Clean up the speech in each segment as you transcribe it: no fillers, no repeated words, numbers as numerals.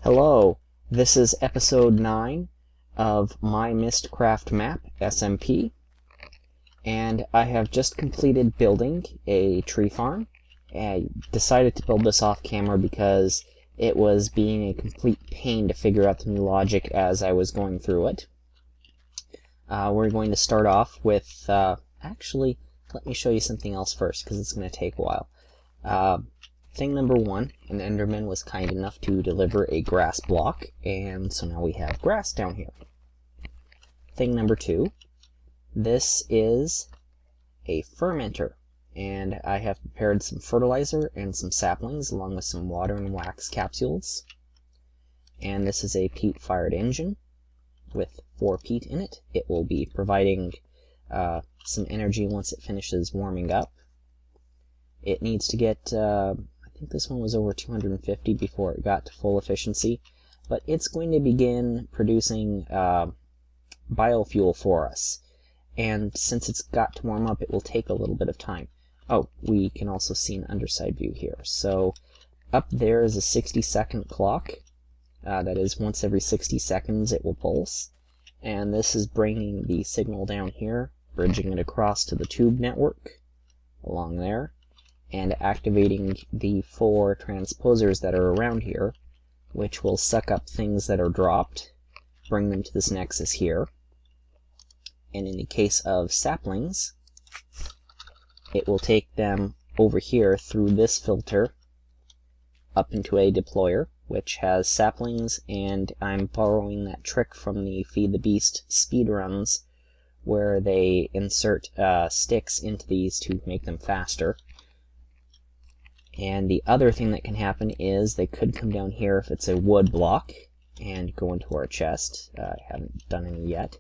Hello, this is episode 9 of my Mystcraft Map, SMP, and I have just completed building a tree farm. I decided to build this off camera because it was being a complete pain to figure out the new logic as I was going through it. We're going to start off with, actually, let me show you something else first because it's going to take a while. Thing number 1, an Enderman was kind enough to deliver a grass block, and so now we have grass down here. Thing number 2, this is a fermenter, and I have prepared some fertilizer and some saplings along with some water and wax capsules. And this is a peat-fired engine with 4 peat in it. It will be providing some energy once it finishes warming up. It needs to get I think this one was over 250 before it got to full efficiency, but it's going to begin producing biofuel for us, and since it's got to warm up, it will take a little bit of time. Oh, we can also see an underside view here. So up there is a 60-second clock. That is, once every 60 seconds it will pulse, and this is bringing the signal down here, bridging it across to the tube network along there, and activating the 4 transposers that are around here, which will suck up things that are dropped, bring them to this nexus here. And in the case of saplings, it will take them over here through this filter up into a deployer, which has saplings, and I'm borrowing that trick from the Feed the Beast speedruns, where they insert sticks into these to make them faster. And the other thing that can happen is they could come down here if it's a wood block and go into our chest. I haven't done any yet.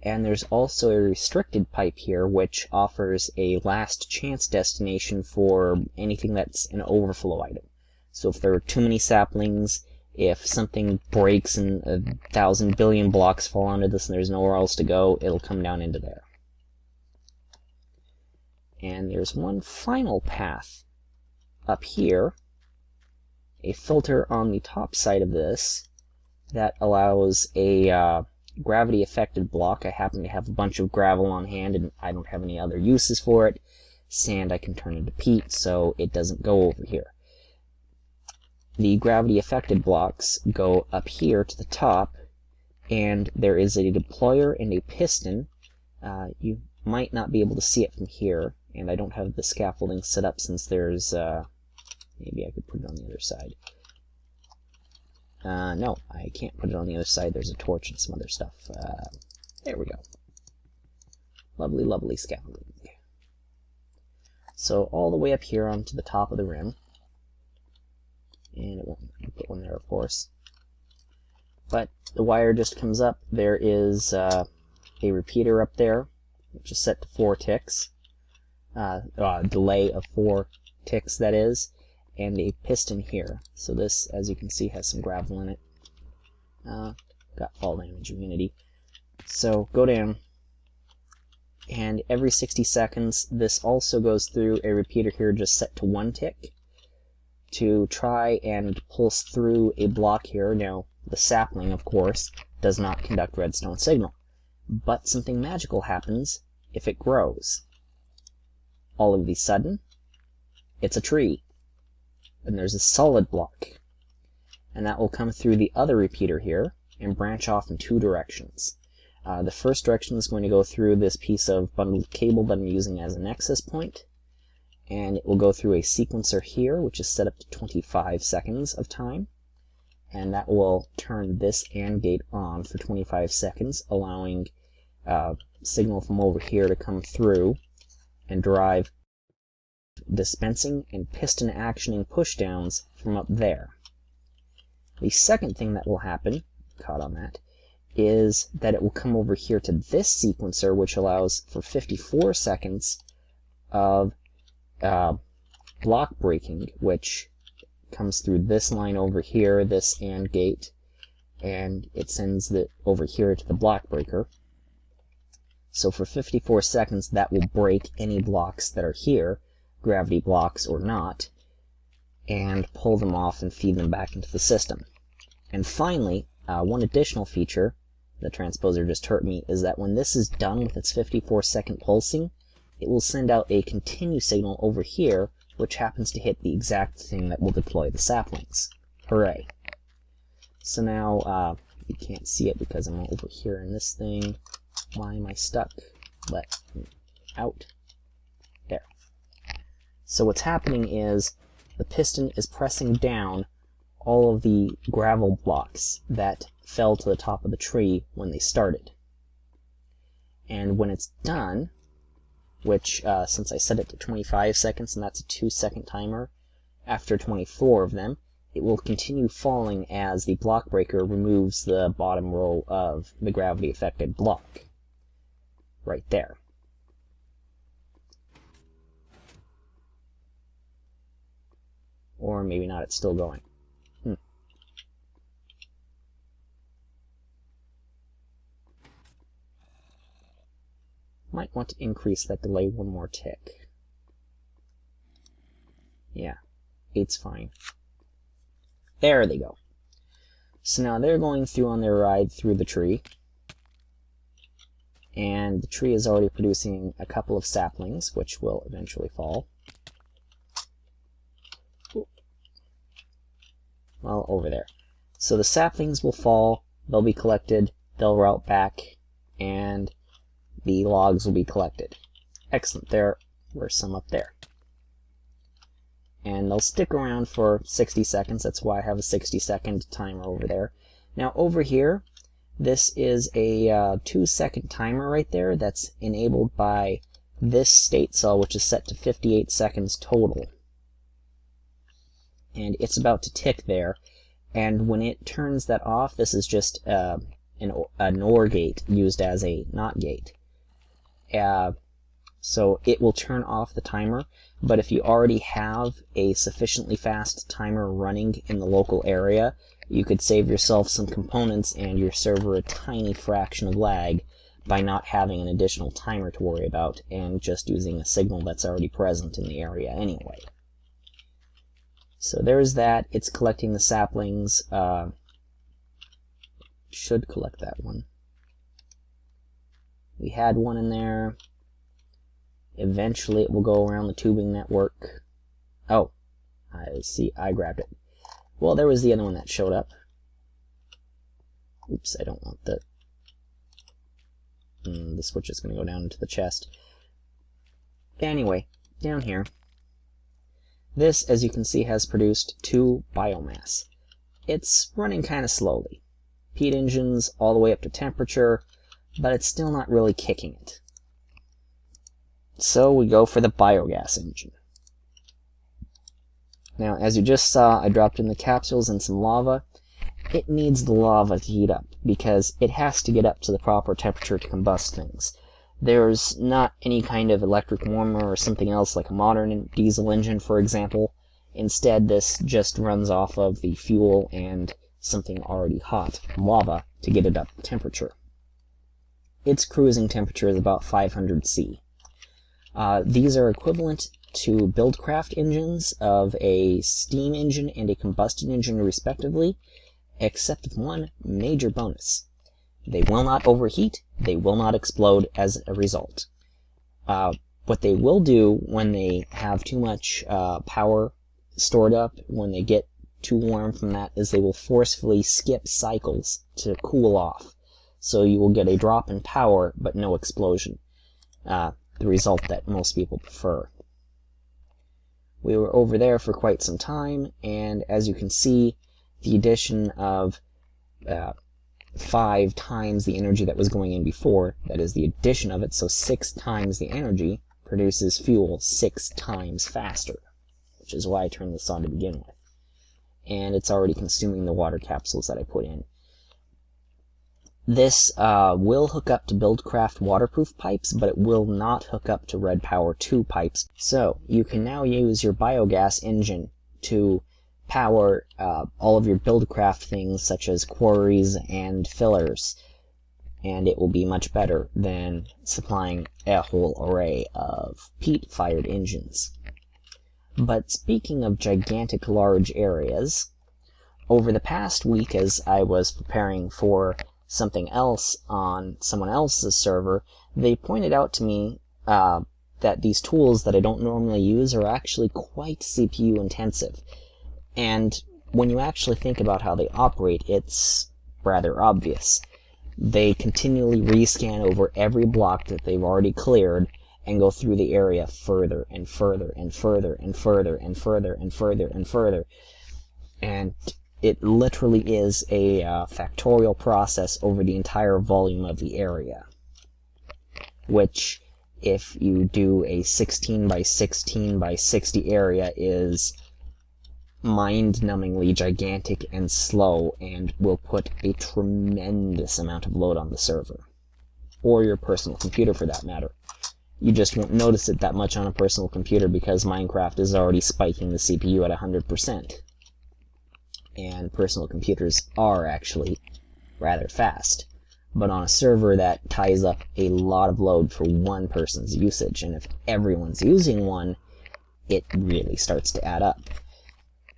And there's also a restricted pipe here which offers a last chance destination for anything that's an overflow item. So if there are too many saplings, if something breaks and 1,000 billion blocks fall onto this and there's nowhere else to go, it'll come down into there. And there's one final path up here, a filter on the top side of this that allows a gravity affected block. I happen to have a bunch of gravel on hand and I don't have any other uses for it. Sand I can turn into peat, so it doesn't go over here. The gravity affected blocks go up here to the top, and there is a deployer and a piston. You might not be able to see it from here, and I don't have the scaffolding set up since there's maybe I could put it on the other side. No, I can't put it on the other side. There's a torch and some other stuff. There we go. Lovely, lovely scaffolding. So all the way up here onto the top of the rim. And it won't put one there, of course. But the wire just comes up. There is a repeater up there, which is set to 4 ticks. Delay of 4 ticks, that is. And a piston here. So this, as you can see, has some gravel in it. Got fall damage immunity. So go down, and every 60 seconds this also goes through a repeater here just set to 1 tick to try and pulse through a block here. Now the sapling, of course, does not conduct redstone signal, but something magical happens if it grows. All of a sudden it's a tree. And there's a solid block, and that will come through the other repeater here and branch off in 2 directions. The first direction is going to go through this piece of bundled cable that I'm using as a nexus point, and it will go through a sequencer here, which is set up to 25 seconds of time, and that will turn this AND gate on for 25 seconds, allowing signal from over here to come through and drive dispensing and piston actioning pushdowns from up there. The second thing that will happen, caught on that, is that it will come over here to this sequencer, which allows for 54 seconds of block breaking, which comes through this line over here, this AND gate, and it sends it over here to the block breaker. So for 54 seconds that will break any blocks that are here, gravity blocks or not, and pull them off and feed them back into the system. And finally, one additional feature, the transposer just hurt me, is that when this is done with its 54-second pulsing, it will send out a continue signal over here, which happens to hit the exact thing that will deploy the saplings. Hooray. So now, you can't see it because I'm over here in this thing. Why am I stuck? Let me out. There. So what's happening is the piston is pressing down all of the gravel blocks that fell to the top of the tree when they started. And when it's done, which since I set it to 25 seconds and that's a 2-second timer, after 24 of them, it will continue falling as the block breaker removes the bottom row of the gravity affected block. Right there. Or maybe not, it's still going. Might want to increase that delay one more tick. Yeah, 8's fine. There they go. So now they're going through on their ride through the tree. And the tree is already producing a couple of saplings, which will eventually fall. Well, over there. So the saplings will fall, they'll be collected, they'll route back, and the logs will be collected. Excellent, there were some up there. And they'll stick around for 60 seconds, that's why I have a 60-second timer over there. Now over here, this is a 2-second timer right there that's enabled by this state cell, which is set to 58 seconds total. And it's about to tick there, and when it turns that off, this is just an OR gate used as a NOT gate. So it will turn off the timer, but if you already have a sufficiently fast timer running in the local area, you could save yourself some components and your server a tiny fraction of lag by not having an additional timer to worry about and just using a signal that's already present in the area anyway. So there's that. It's collecting the saplings. Should collect that one. We had one in there. Eventually it will go around the tubing network. Oh, I see, I grabbed it. Well, there was the other one that showed up. Oops, I don't want the switch is going to go down into the chest. Anyway, down here. This, as you can see, has produced 2 biomass. It's running kind of slowly. Peat engines all the way up to temperature, but it's still not really kicking it. So we go for the biogas engine. Now, as you just saw, I dropped in the capsules and some lava. It needs the lava to heat up, because it has to get up to the proper temperature to combust things. There's not any kind of electric warmer or something else like a modern diesel engine, for example. Instead, this just runs off of the fuel and something already hot, lava, to get it up to temperature. Its cruising temperature is about 500 C. These are equivalent to Buildcraft engines of a steam engine and a combustion engine respectively, except with one major bonus. They will not overheat, they will not explode as a result. What they will do when they have too much power stored up, when they get too warm from that, is they will forcefully skip cycles to cool off. So you will get a drop in power, but no explosion. The result that most people prefer. We were over there for quite some time, and as you can see, the addition of 5 times the energy that was going in before, that is the addition of it, so 6 times the energy, produces fuel 6 times faster, which is why I turned this on to begin with. And it's already consuming the water capsules that I put in. This will hook up to Buildcraft waterproof pipes, but it will not hook up to Red Power 2 pipes. So you can now use your biogas engine to power all of your Buildcraft things such as quarries and fillers, and it will be much better than supplying a whole array of peat-fired engines. But speaking of gigantic large areas, over the past week, as I was preparing for something else on someone else's server, they pointed out to me that these tools that I don't normally use are actually quite CPU intensive. And when you actually think about how they operate, it's rather obvious. They continually rescan over every block that they've already cleared and go through the area further and further and further and further and further and further and further. And it literally is a factorial process over the entire volume of the area, which, if you do a 16 by 16 by 60 area, is mind-numbingly gigantic and slow, and will put a tremendous amount of load on the server, or your personal computer for that matter. You just won't notice it that much on a personal computer because Minecraft is already spiking the CPU at 100%. And personal computers are actually rather fast. But on a server, that ties up a lot of load for one person's usage, and if everyone's using one, it really starts to add up.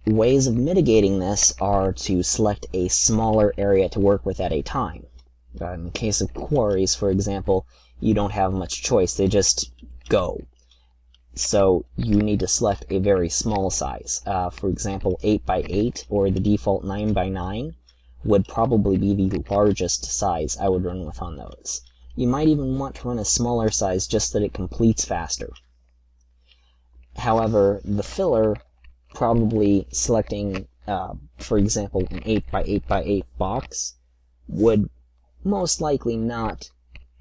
Ways of mitigating this are to select a smaller area to work with at a time. In the case of quarries, for example, you don't have much choice, they just go. So you need to select a very small size. For example, 8 by 8 or the default 9 by 9 would probably be the largest size I would run with on those. You might even want to run a smaller size just so that it completes faster. However, the filler, probably selecting, for example, an 8 by 8 by 8 box, would most likely not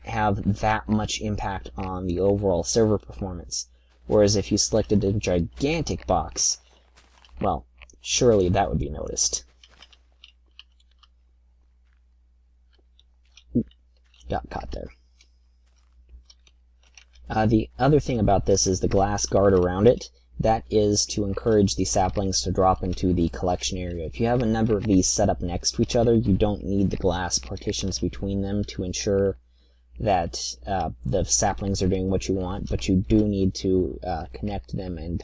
have that much impact on the overall server performance. Whereas if you selected a gigantic box, well, surely that would be noticed. Ooh, got caught there. The other thing about this is the glass guard around it. That is to encourage the saplings to drop into the collection area. If you have a number of these set up next to each other, you don't need the glass partitions between them to ensure that the saplings are doing what you want, but you do need to connect them and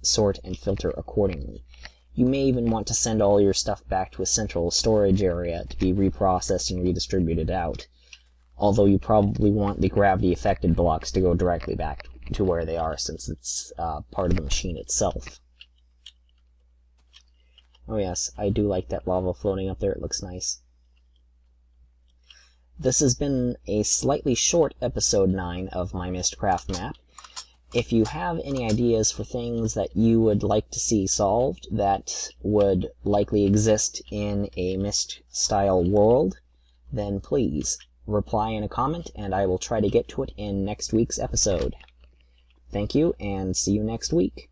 sort and filter accordingly. You may even want to send all your stuff back to a central storage area to be reprocessed and redistributed out, although you probably want the gravity-affected blocks to go directly back to where they are, since it's part of the machine itself. Oh yes, I do like that lava floating up there, it looks nice. This has been a slightly short episode 9 of my Mystcraft Map. If you have any ideas for things that you would like to see solved that would likely exist in a Myst-style world, then please reply in a comment and I will try to get to it in next week's episode. Thank you, and see you next week.